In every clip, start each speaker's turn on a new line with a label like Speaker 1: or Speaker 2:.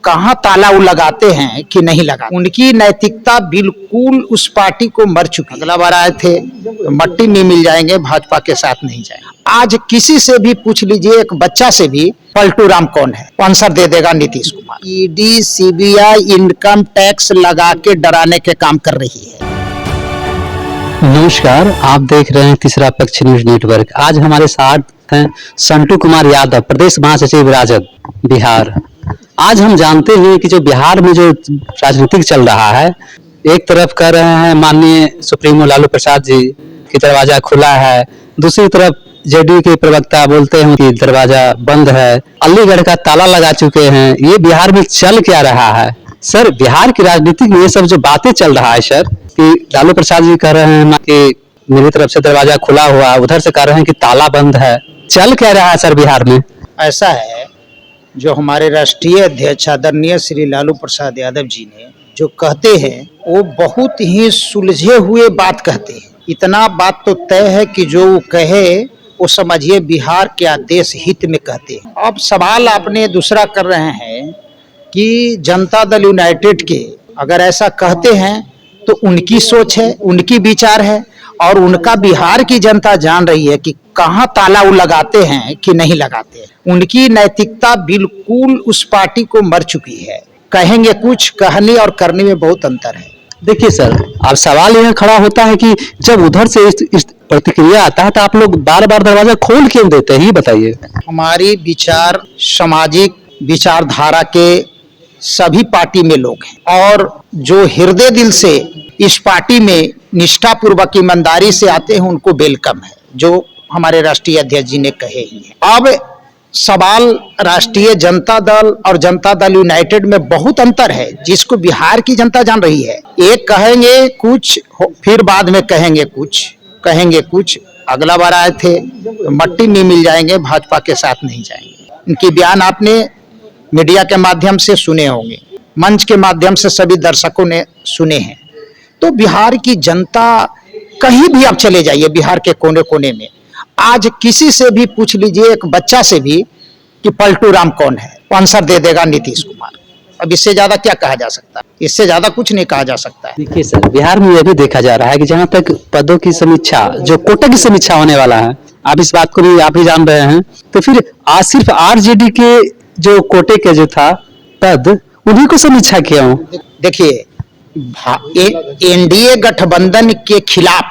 Speaker 1: कहाँ ताला वो लगाते हैं कि नहीं लगाते। उनकी नैतिकता बिल्कुल उस पार्टी को मर चुकी। अगला बार आए थे तो मट्टी में मिल जाएंगे, भाजपा के साथ नहीं जाएंगे। आज किसी से भी पूछ लीजिए, एक बच्चा से भी, पलटू राम कौन है, आंसर दे देगा Nitish Kumar. ED CBI income tax लगा के डराने के काम कर रही है।
Speaker 2: नमस्कार, आप देख रहे हैं तीसरा पक्ष न्यूज नेटवर्क। आज हमारे साथ हैं संटू कुमार यादव, प्रदेश महासचिव राजद बिहार। आज हम जानते हैं कि जो बिहार में जो राजनीतिक चल रहा है, एक तरफ कह रहे हैं माननीय सुप्रीमो लालू प्रसाद जी की दरवाजा खुला है, दूसरी तरफ जेडीयू के प्रवक्ता बोलते हैं कि दरवाजा बंद है, अलीगढ़ का ताला लगा चुके हैं। ये बिहार में चल क्या रहा है सर? बिहार की राजनीति में ये सब जो बातें चल रहा है सर, कि लालू प्रसाद जी कह रहे हैं कि मेरी तरफ से दरवाजा खुला हुआ, उधर से कह रहे हैं कि ताला बंद है, चल क्या रहा है सर बिहार में?
Speaker 1: ऐसा है, जो हमारे राष्ट्रीय अध्यक्ष आदरणीय श्री लालू प्रसाद यादव जी ने जो कहते हैं, वो बहुत ही सुलझे हुए बात कहते हैं। इतना बात तो तय है कि जो वो कहे वो समझिए बिहार के देश हित में कहते हैं। अब सवाल आपने दूसरा कर रहे हैं कि जनता दल यूनाइटेड के अगर ऐसा कहते हैं तो उनकी सोच है, उनकी विचार है, और उनका बिहार की जनता जान रही है कि कहाँ ताला वो लगाते हैं कि नहीं लगाते हैं। उनकी नैतिकता बिल्कुल उस पार्टी को मर चुकी है। कहेंगे कुछ, कहने और करने में बहुत अंतर है।
Speaker 2: देखिए सर, अब सवाल यह खड़ा होता है कि जब उधर से इस प्रतिक्रिया आता है तो आप लोग बार बार दरवाजा खोल क्यों देते हैं, ये बताइए।
Speaker 1: हमारी विचार सामाजिक विचारधारा के सभी पार्टी में लोग हैं, और जो हृदय दिल से इस पार्टी में निष्ठापूर्वक ईमानदारी से आते हैं उनको वेलकम है, जो हमारे राष्ट्रीय अध्यक्ष जी ने कहे ही है। अब सवाल राष्ट्रीय जनता दल और जनता दल यूनाइटेड में बहुत अंतर है, जिसको बिहार की जनता जान रही है। एक कहेंगे कुछ, फिर बाद में कहेंगे कुछ। अगला बार आए थे तो मट्टी में मिल जाएंगे, भाजपा के साथ नहीं जाएंगे। इनके बयान आपने मीडिया के माध्यम से सुने होंगे, मंच के माध्यम से सभी दर्शकों ने सुने हैं। तो बिहार की जनता, कहीं भी आप चले जाइए बिहार के कोने कोने में, आज किसी से भी पूछ लीजिए, एक बच्चा से भी, कि पलटू राम कौन है, आंसर दे देगा नीतीश कुमार। अब इससे ज्यादा क्या कहा जा सकता है? इससे ज्यादा कुछ नहीं कहा जा सकता है।
Speaker 2: देखिए सर, बिहार में यह भी देखा जा रहा है कि जहां तक पदों की समीक्षा, जो कोटे की समीक्षा होने वाला है, आप इस बात को भी आप ही जान रहे हैं, तो फिर आज सिर्फ आरजेडी के जो कोटे के जो था पद, उन्हीं को समीक्षा क्यों?
Speaker 1: देखिए, एनडीए गठबंधन के खिलाफ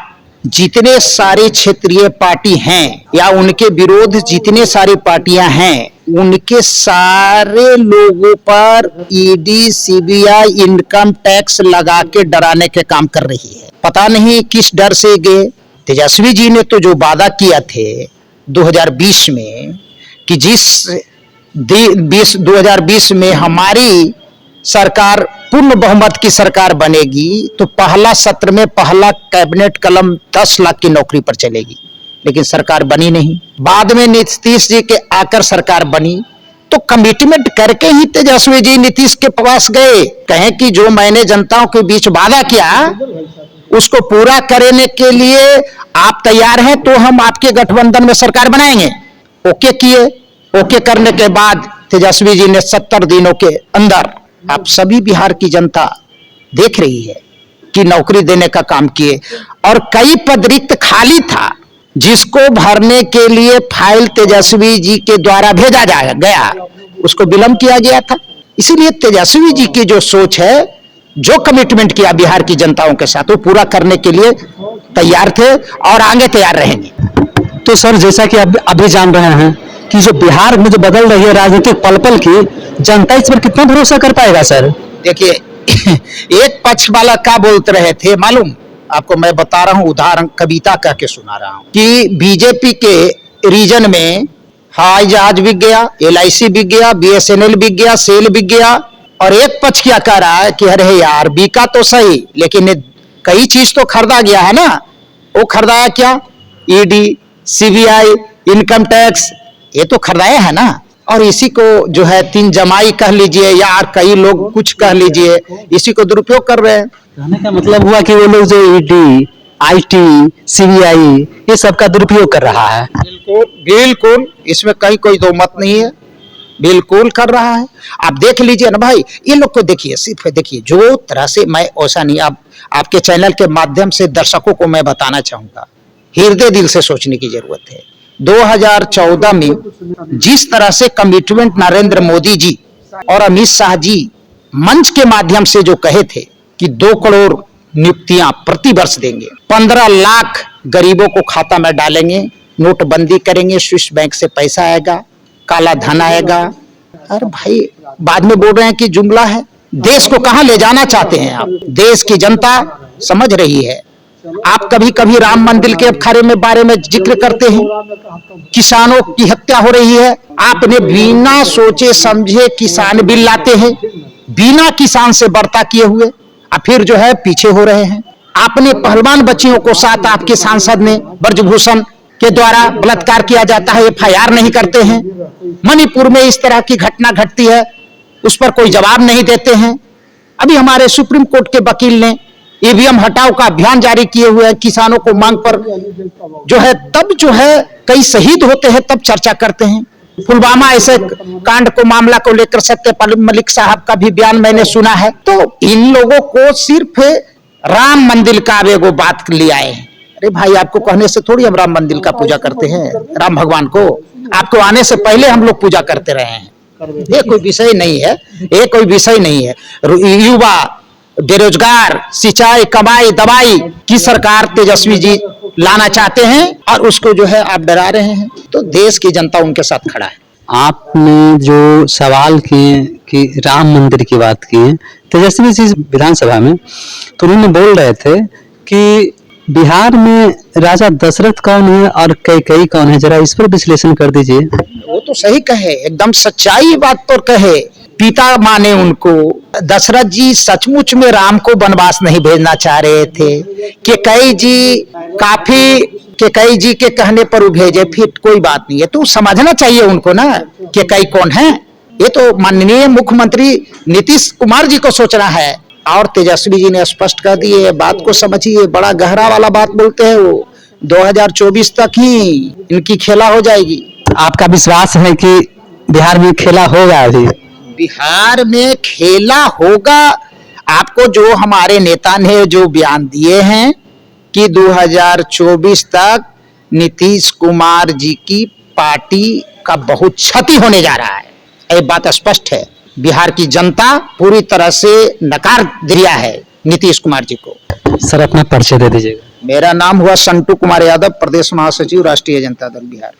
Speaker 1: जितने सारे क्षेत्रीय पार्टी हैं या उनके विरोध जितने सारी पार्टियां हैं, उनके सारे लोगों पर ईडी सीबीआई इनकम टैक्स लगा के डराने के काम कर रही है। पता नहीं किस डर से गए। तेजस्वी जी ने तो जो वादा किया थे 2020 में कि 2020 में हमारी सरकार पूर्ण बहुमत की सरकार बनेगी, तो पहला सत्र में पहला कैबिनेट कलम 10 लाख की नौकरी पर चलेगी, लेकिन सरकार बनी नहीं। बाद में नीतीश जी के आकर सरकार बनी, तो कमिटमेंट करके ही तेजस्वी जी नीतीश के पास गए, कहें कि जो मैंने जनताओं के बीच वादा किया उसको पूरा करने के लिए आप तैयार हैं तो हम आपके गठबंधन में सरकार बनाएंगे। ओके किए। ओके करने के बाद तेजस्वी जी ने 70 दिनों के अंदर, आप सभी बिहार की जनता देख रही है कि नौकरी देने का काम किए, और कई पद रिक्त खाली था जिसको भरने के लिए फाइल तेजस्वी जी के द्वारा भेजा गया, उसको विलंब किया गया था। इसीलिए तेजस्वी जी की जो सोच है, जो कमिटमेंट किया बिहार की जनताओं के साथ, वो पूरा करने के लिए तैयार थे और आगे तैयार रहेंगे।
Speaker 2: तो सर, जैसा कि आप अभी जान रहे हैं कि जो बिहार में जो बदल रही है राजनीतिक पल पल की, जनता इस पर कितना भरोसा कर पाएगा सर?
Speaker 1: देखिए, एक पक्ष वाला क्या बोलते रहे थे मालूम आपको? मैं बता रहा हूँ, उदाहरण कविता कह के सुना रहा हूँ कि बीजेपी के रीजन में हवाई जहाज बिक गया, LIC बिक गया, BSNL बिक गया, सेल बिक गया, और एक पक्ष क्या कह रहा है कि अरे यार बिका तो सही, लेकिन कई चीज तो खरीदा गया है ना। वो खरीदाया क्या? ईडी सीबीआई इनकम टैक्स, ये तो खरीदाया है ना। और इसी को जो है तीन जमाई कह लीजिए या कई लोग कुछ कह लीजिए, इसी को दुरुपयोग कर रहे हैं।
Speaker 2: कहने का मतलब हुआ कि वो लोग जो ईडी, आईटी, सीबीआई, ये सब का दुरुपयोग कर रहा है।
Speaker 1: बिल्कुल बिल्कुल, इसमें कहीं कोई दो मत नहीं है। बिल्कुल कर रहा है। आप देख लीजिए ना भाई, ये लोग को देखिए, सिर्फ देखिए जो तरह से, मैं ऐसा नहीं, आप आपके चैनल के माध्यम से दर्शकों को मैं बताना चाहूंगा, हृदय दिल से सोचने की जरूरत है। 2014 में जिस तरह से कमिटमेंट नरेंद्र मोदी जी और अमित शाह जी मंच के माध्यम से जो कहे थे कि 2 करोड़ नियुक्तियां प्रति वर्ष देंगे, 15 लाख गरीबों को खाता में डालेंगे, नोटबंदी करेंगे, स्विस बैंक से पैसा आएगा, काला धन आएगा। अरे भाई, बाद में बोल रहे हैं कि जुमला है। देश को कहां ले जाना चाहते हैं आप? देश की जनता समझ रही है। आप कभी कभी राम मंदिर के खरे में बारे में जिक्र करते हैं, किसानों की हत्या हो रही है, आपने बिना सोचे समझे किसान बिल लाते हैं, बिना किसान से वार्ता किए हुए, और फिर जो है पीछे हो रहे हैं। आपने पहलवान बच्चियों को साथ आपके सांसद ने ब्रजभूषण के द्वारा बलात्कार किया जाता है, FIR नहीं करते हैं। मणिपुर में इस तरह की घटना घटती है, उस पर कोई जवाब नहीं देते हैं। अभी हमारे सुप्रीम कोर्ट के वकील ने EVM हटाओ का अभियान जारी किए हुए हैं, किसानों को मांग पर जो है, तब जो है कई शहीद होते हैं तब चर्चा करते हैं। पुलवामा ऐसे कांड को, मामला को लेकर सत्यपाल मलिक साहब का भी बयान मैंने सुना है। तो इन लोगों को सिर्फ राम मंदिर का वो बात ले आए हैं। अरे भाई, आपको कहने से थोड़ी हम राम मंदिर का पूजा करते हैं, राम भगवान को आपको आने से पहले हम लोग पूजा करते रहे हैं। ये कोई विषय नहीं है, ये कोई विषय नहीं है। युवा, बेरोजगार, सिंचाई, कमाई, दवाई की सरकार तेजस्वी जी लाना चाहते हैं और उसको जो है आप डरा रहे हैं। तो देश की जनता उनके साथ खड़ा है।
Speaker 2: आपने जो सवाल किए कि राम मंदिर की बात की है, तेजस्वी जी विधानसभा में तो उन्होंने बोल रहे थे कि बिहार में राजा दशरथ कौन है और कैकेयी कौन है, जरा इस पर विश्लेषण कर दीजिए।
Speaker 1: वो तो सही कहे, एकदम सच्चाई बात पर कहे, पिता माने उनको। दशरथ जी सचमुच में राम को वनवास नहीं भेजना चाह रहे थे, कैकेयी जी के कहने पर वो भेजे, फिर कोई बात नहीं है। तो समझना चाहिए उनको ना, कैकेयी कौन है। ये तो माननीय मुख्यमंत्री नीतीश कुमार जी को सोचना है, और तेजस्वी जी ने स्पष्ट कर दिए। बात को समझिए, बड़ा गहरा वाला बात बोलते हैं वो। 2024 तक ही इनकी खेला हो जाएगी।
Speaker 2: आपका विश्वास है कि बिहार में खेला होगा? अभी
Speaker 1: बिहार में खेला होगा। आपको जो हमारे नेता ने जो बयान दिए हैं कि 2024 तक नीतीश कुमार जी की पार्टी का बहुत क्षति होने जा रहा है, ये बात स्पष्ट है। बिहार की जनता पूरी तरह से नकार दिया है नीतीश कुमार जी को।
Speaker 2: सर, अपना परिचय दे दीजिएगा।
Speaker 1: मेरा नाम हुआ संटू कुमार यादव, प्रदेश महासचिव, राष्ट्रीय जनता दल बिहार।